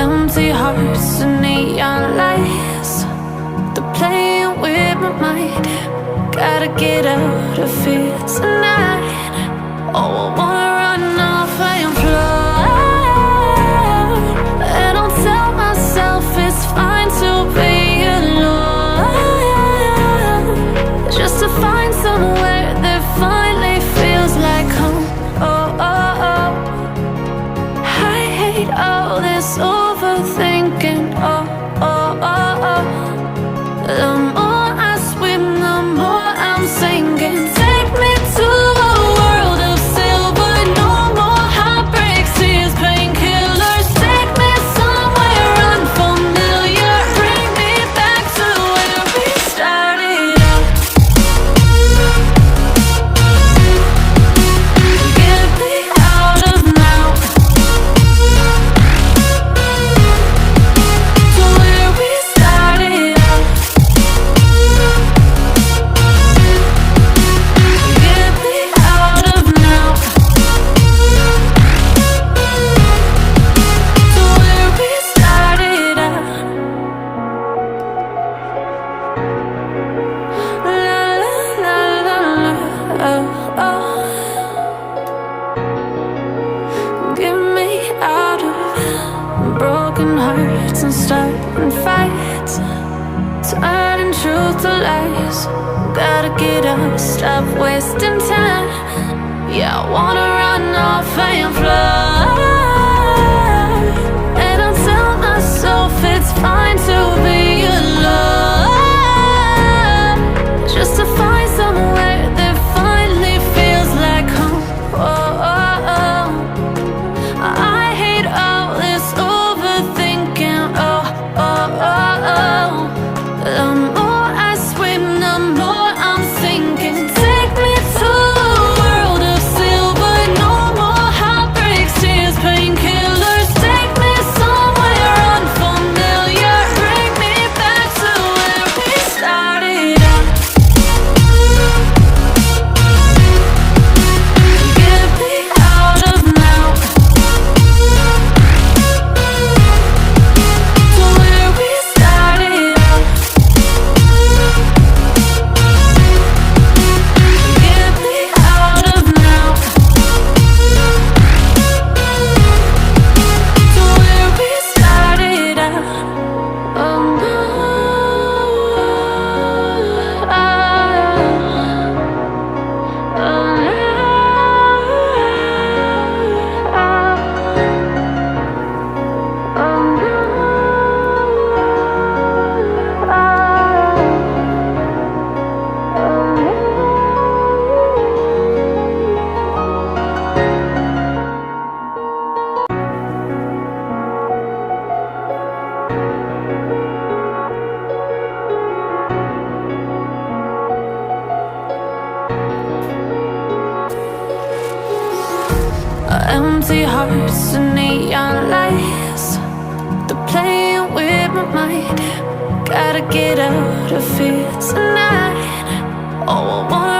Empty hearts and neon lights, they're playing with my mind. Gotta get out of here tonight. Oh, I wanna run off and fly, and I'll tell myself it's fine to be alone, just to find somewhere that finally feels like home. Oh, oh, oh. I hate all this overthinking. Oh, oh, oh, oh. The more I swim, the more I'm sinking. Take me to a world of silver. No more heartbreaks, tears, painkillers. Take me somewhere unfamiliar. Bring me back to where we started out. Get me out of now, to where we started out. Get me out of now, to where we started out. La la la la la, oh, oh. Get me out of broken hearts and starting fights, turning truth to lies. Gotta get up, stop wasting time. Yeah, I wanna run off and fly, and I'll tell myself it's fine to be alone, just to find somewhere that finally feels like home. Oh, oh, oh. I hate all this overthinking. Oh, oh, oh, oh. The more I swim, the more I'm sinking. Take me to a world of silver. No more heartbreaks, tears, painkillers. Take me somewhere unfamiliar. Bring me back to where we started out. Get me out of now, to where we started out. Get me out of now, to where we started out. Oh no, oh empty hearts and neon lights, they're playing with my mind. Gotta get out of here tonight. Oh, I wanna